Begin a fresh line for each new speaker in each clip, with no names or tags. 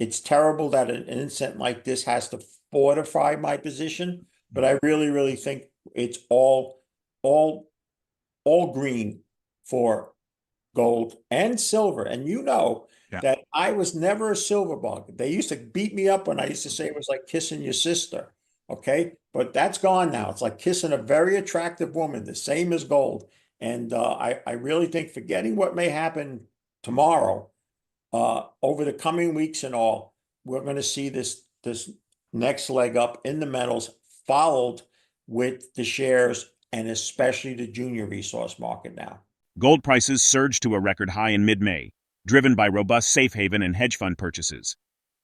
It's terrible that an incident like this has to fortify my position, but I really think it's all, all green for gold and silver. And you know
Yeah.
that I was never a silver bug. They used to beat me up when I used to say it was like kissing your sister. Okay. But that's gone now. It's like kissing a very attractive woman, the same as gold. And I really think forgetting what may happen tomorrow, over the coming weeks and all, we're going to see this next leg up in the metals, followed with the shares and especially the junior resource market now.
Gold prices surged to a record high in mid-May, driven by robust safe haven and hedge fund purchases.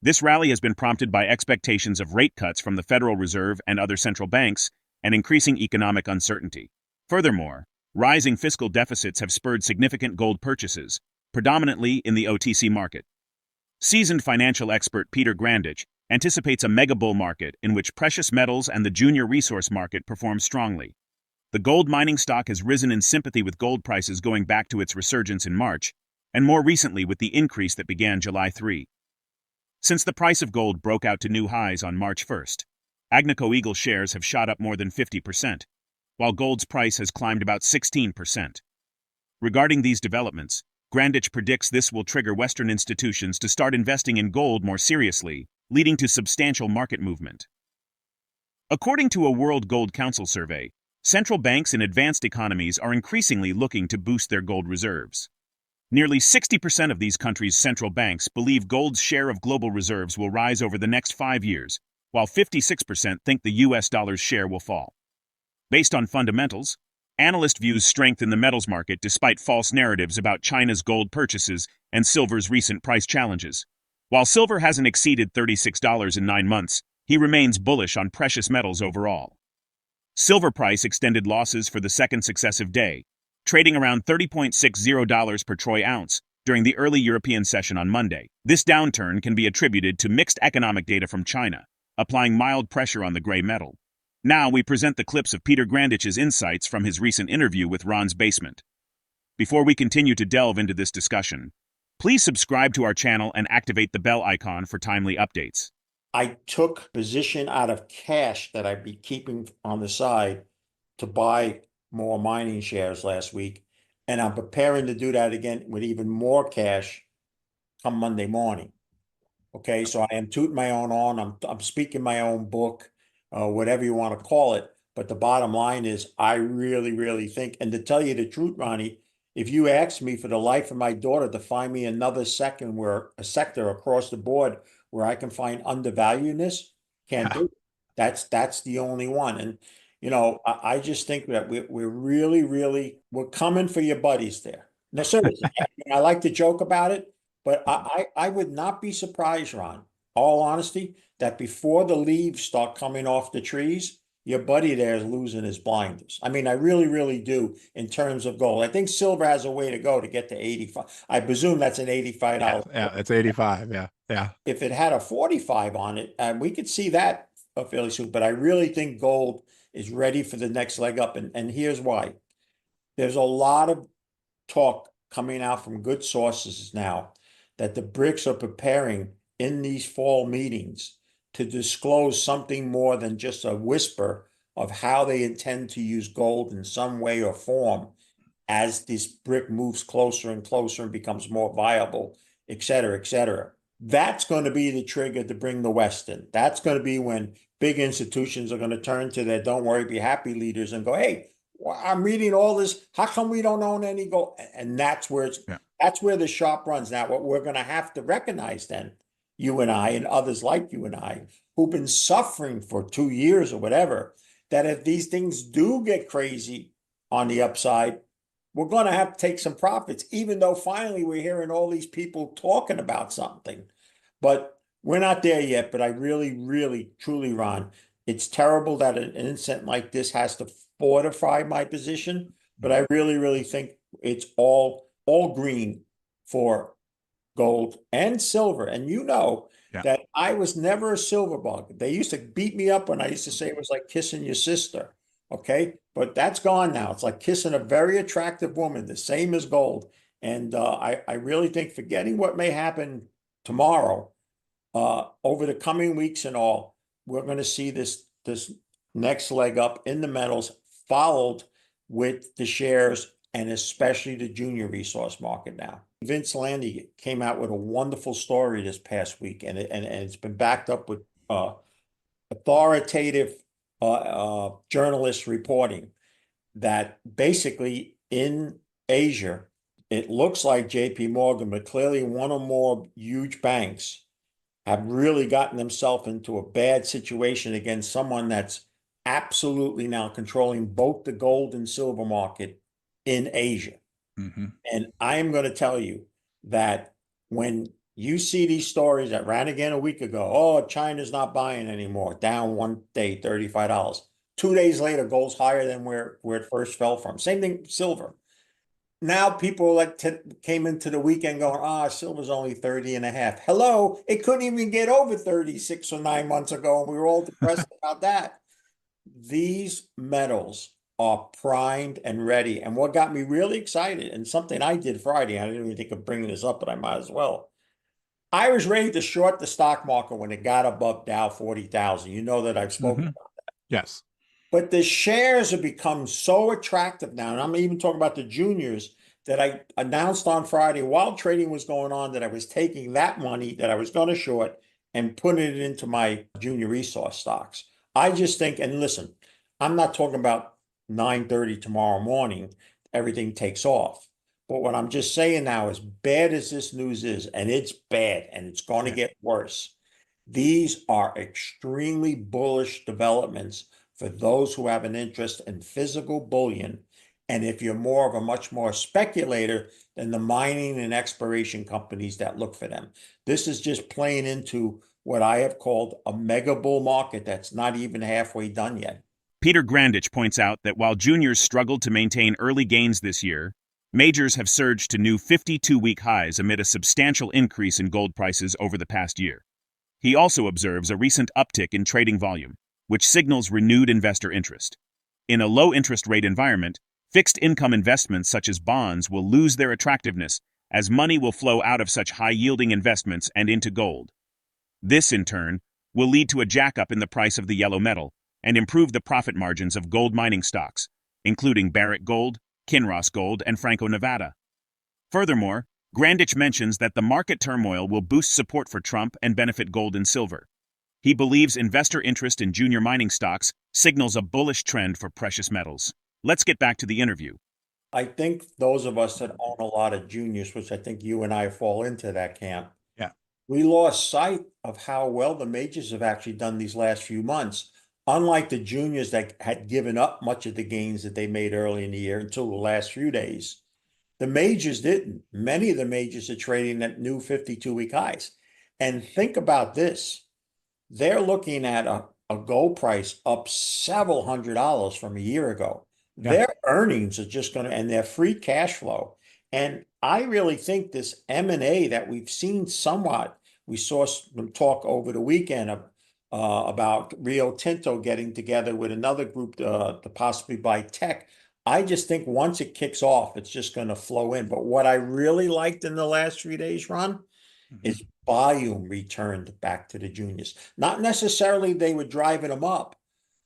This rally has been prompted by expectations of rate cuts from the Federal Reserve and other central banks and increasing economic uncertainty. Furthermore, rising fiscal deficits have spurred significant gold purchases, predominantly in the OTC market. Seasoned financial expert Peter Grandich anticipates a mega bull market in which precious metals and the junior resource market perform strongly. The gold mining stock has risen in sympathy with gold prices going back to its resurgence in March, and more recently with the increase that began July 3. Since the price of gold broke out to new highs on March 1st, Agnico Eagle shares have shot up more than 50%, while gold's price has climbed about 16%. Regarding these developments, Grandich predicts this will trigger Western institutions to start investing in gold more seriously, leading to substantial market movement. According to a World Gold Council survey, central banks in advanced economies are increasingly looking to boost their gold reserves. Nearly 60% of these countries' central banks believe gold's share of global reserves will rise over the next 5 years, while 56% think the US dollar's share will fall. Based on fundamentals, analyst views strength in the metals market despite false narratives about China's gold purchases and silver's recent price challenges. While silver hasn't exceeded $36 in 9 months, he remains bullish on precious metals overall. Silver price extended losses for the second successive day, trading around $30.60 per troy ounce during the early European session on Monday. This downturn can be attributed to mixed economic data from China, applying mild pressure on the gray metal. Now we present the clips of Peter Grandich's insights from his recent interview with Ron's Basement. Before we continue to delve into this discussion, please subscribe to our channel and activate the bell icon for timely updates.
I took position out of cash that I'd be keeping on the side to buy more mining shares last week, and I'm preparing to do that again with even more cash come Monday morning. Okay, so I am tooting my own horn. I'm speaking my own book, whatever you want to call it. But the bottom line is, I really think, and to tell you the truth, Ronnie, if you ask me for the life of my daughter to find me another sector across the board where I can find undervaluedness, can't do it. That's the only one. And I just think that we're really we're coming for your buddies there. No, seriously, I like to joke about it, but I would not be surprised, Ron, all honesty, that before the leaves start coming off the trees, your buddy there is losing his blinders. I mean, I really do in terms of gold. I think silver has a way to go to get to 85. I presume that's an $85.
Yeah, it's 85. Yeah.
If it had a 45 on it, we could see that fairly soon. But I really think gold is ready for the next leg up. And here's why. There's a lot of talk coming out from good sources now that the BRICS are preparing in these fall meetings to disclose something more than just a whisper of how they intend to use gold in some way or form as this BRIC moves closer and closer and becomes more viable, et cetera, et cetera. That's going to be the trigger to bring the West in. That's going to be when big institutions are going to turn to their don't worry, be happy leaders and go, hey, I'm reading all this. How come we don't own any gold? And that's where that's where the shop runs. Now, what we're going to have to recognize then, you and I and others like you and I, who've been suffering for 2 years or whatever, that if these things do get crazy on the upside, we're going to have to take some profits, even though finally we're hearing all these people talking about something. But we're not there yet. But I really, truly, Ron, it's terrible that an incident like this has to fortify my position. But I really think it's all green for gold and silver. And that I was never a silver bug. They used to beat me up when I used to say it was like kissing your sister. Okay, but that's gone now. It's like kissing a very attractive woman, the same as gold. And I really think forgetting what may happen tomorrow, over the coming weeks and all, we're going to see this next leg up in the metals, followed with the shares and especially the junior resource market now. Vince Landy came out with a wonderful story this past week, and it's been backed up with authoritative journalist reporting that basically in Asia, it looks like JP Morgan, but clearly one or more huge banks have really gotten themselves into a bad situation against someone that's absolutely now controlling both the gold and silver market in Asia.
Mm-hmm.
And I am going to tell you that when you see these stories that ran again a week ago, oh, China's not buying anymore, down one day, $35. 2 days later, gold's higher than where it first fell from. Same thing, silver. Now people like came into the weekend going, silver's only 30 and a half. Hello, it couldn't even get over 36 or 9 months ago, and we were all depressed about that. These metals are primed and ready. And what got me really excited, and something I did Friday, I didn't even think of bringing this up, but I might as well. I was ready to short the stock market when it got above Dow 40,000. You know that I've spoken
Mm-hmm.
about.
Yes.
But the shares have become so attractive now, and I'm even talking about the juniors, that I announced on Friday while trading was going on that I was taking that money that I was going to short and putting it into my junior resource stocks. I just think, and listen, I'm not talking about 9:30 tomorrow morning, everything takes off. But what I'm just saying now, as bad as this news is, and it's bad and it's going to get worse, these are extremely bullish developments for those who have an interest in physical bullion. And if you're more of a much more speculator than the mining and exploration companies that look for them. This is just playing into what I have called a mega bull market that's not even halfway done yet.
Peter Grandich points out that while juniors struggled to maintain early gains this year, majors have surged to new 52-week highs amid a substantial increase in gold prices over the past year. He also observes a recent uptick in trading volume, which signals renewed investor interest. In a low-interest rate environment, fixed income investments such as bonds will lose their attractiveness as money will flow out of such high-yielding investments and into gold. This, in turn, will lead to a jackup in the price of the yellow metal and improve the profit margins of gold mining stocks, including Barrick Gold, Kinross Gold, and Franco-Nevada. Furthermore, Grandich mentions that the market turmoil will boost support for Trump and benefit gold and silver. He believes investor interest in junior mining stocks signals a bullish trend for precious metals. Let's get back to the interview.
I think those of us that own a lot of juniors, which I think you and I fall into that camp,
Yeah.
we lost sight of how well the majors have actually done these last few months. Unlike the juniors that had given up much of the gains that they made early in the year until the last few days, the majors didn't. Many of the majors are trading at new 52-week highs. And think about this. They're looking at a gold price up several $100s from a year ago.
Yeah.
Their earnings are just going to, and their free cash flow. And I really think this M&A that we've seen somewhat, we saw some talk over the weekend about Rio Tinto getting together with another group to possibly buy tech. I just think once it kicks off, it's just going to flow in. But what I really liked in the last 3 days, Ron, is volume returned back to the juniors. Not necessarily they were driving them up,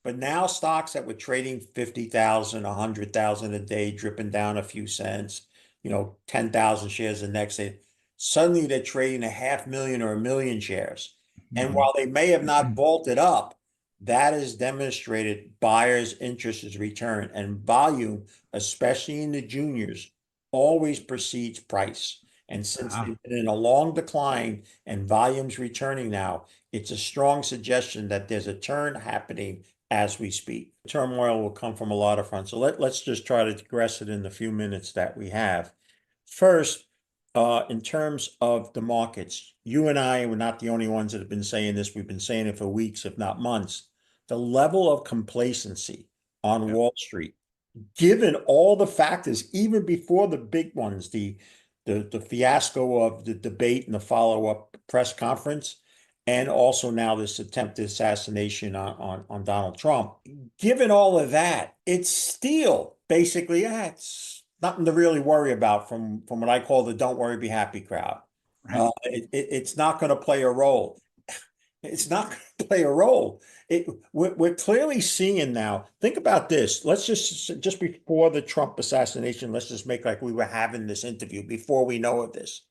but now stocks that were trading 50,000, 100,000 a day, dripping down a few cents, 10,000 shares the next day. Suddenly they're trading 500,000 or 1 million shares. And while they may have not vaulted up, that has demonstrated buyers' interest is returned, and volume, especially in the juniors, always precedes price. And since they've been in a long decline and volumes returning now, it's a strong suggestion that there's a turn happening as we speak. Turmoil will come from a lot of fronts. So let's just try to digress it in the few minutes that we have. First, in terms of the markets, you and I were not the only ones that have been saying this. We've been saying it for weeks, if not months. The level of complacency on Wall Street, given all the factors, even before the big ones, the fiasco of the debate and the follow-up press conference, and also now this attempted assassination on Donald Trump. Given all of that, it's still basically, it's nothing to really worry about from what I call the don't worry, be happy crowd.
Right.
It's not going to play a role. It's not going to play a role. We're clearly seeing now. Think about this. Let's just before the Trump assassination, let's just make like we were having this interview before we know of this.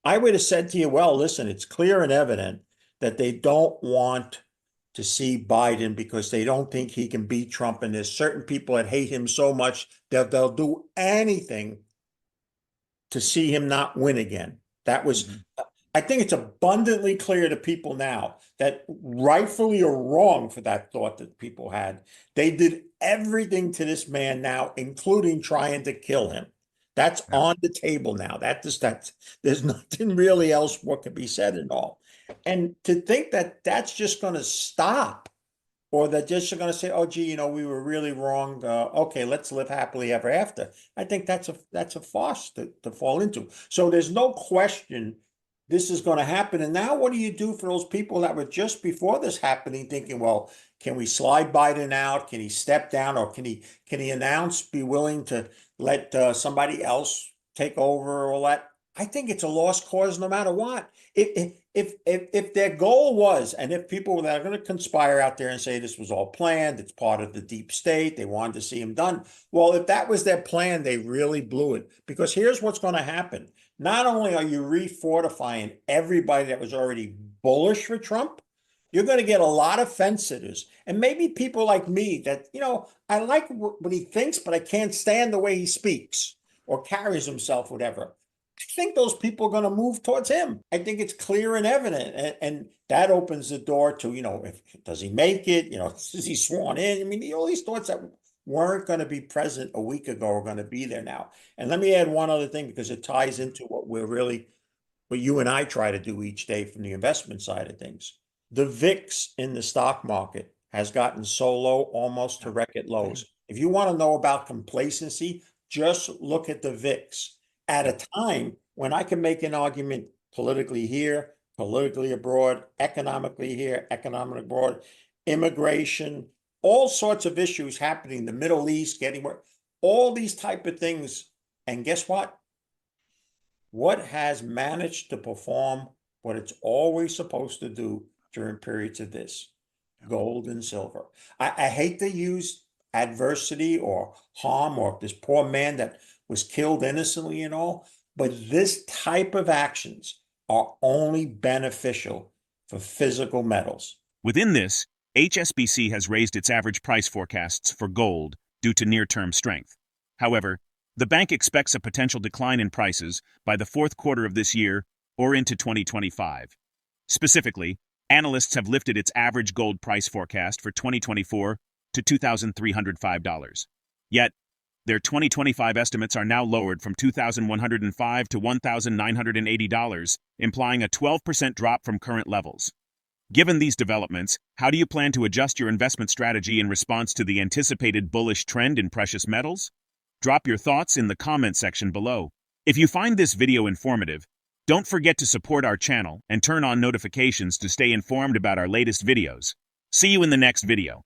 I would have said to you, well, listen, it's clear and evident that they don't want to see Biden because they don't think he can beat Trump. And there's certain people that hate him so much that they'll do anything to see him not win again. That was, I think it's abundantly clear to people now that rightfully or wrong for that thought that people had, they did everything to this man now, including trying to kill him. That's on the table now. There's nothing really else what could be said at all. And to think that that's just going to stop, or they're just going to say, "Oh, gee, we were really wrong. Okay, let's live happily ever after." I think that's a farce to fall into. So there's no question this is going to happen. And now, what do you do for those people that were just before this happening, thinking, "Well, can we slide Biden out? Can he step down, or can he announce, be willing to let somebody else take over?" Or all that. I think it's a lost cause no matter what. If their goal was, and if people that are going to conspire out there and say this was all planned, it's part of the deep state, they wanted to see him done. Well, if that was their plan, they really blew it. Because here's what's going to happen. Not only are you refortifying everybody that was already bullish for Trump, you're going to get a lot of fence sitters. And maybe people like me that, I like what he thinks, but I can't stand the way he speaks or carries himself, whatever. I think those people are going to move towards him. I think it's clear and evident. And that opens the door to, does he make it? Is he sworn in? I mean, all these thoughts that weren't going to be present a week ago are going to be there now. And let me add one other thing, because it ties into what you and I try to do each day from the investment side of things. The VIX in the stock market has gotten so low, almost to record lows. If you want to know about complacency, just look at the VIX. At a time when I can make an argument politically here, politically abroad, economically here, economically abroad, immigration, all sorts of issues happening, the Middle East getting worse, all these type of things. And guess what? What has managed to perform what it's always supposed to do during periods of this? Gold and silver. I hate to use adversity or harm or this poor man that was killed innocently and all, but this type of actions are only beneficial for physical metals.
Within this, HSBC has raised its average price forecasts for gold due to near-term strength. However, the bank expects a potential decline in prices by the fourth quarter of this year or into 2025. Specifically, analysts have lifted its average gold price forecast for 2024 to $2,305. Yet, their 2025 estimates are now lowered from $2,105 to $1,980, implying a 12% drop from current levels. Given these developments, how do you plan to adjust your investment strategy in response to the anticipated bullish trend in precious metals? Drop your thoughts in the comment section below. If you find this video informative, don't forget to support our channel and turn on notifications to stay informed about our latest videos. See you in the next video.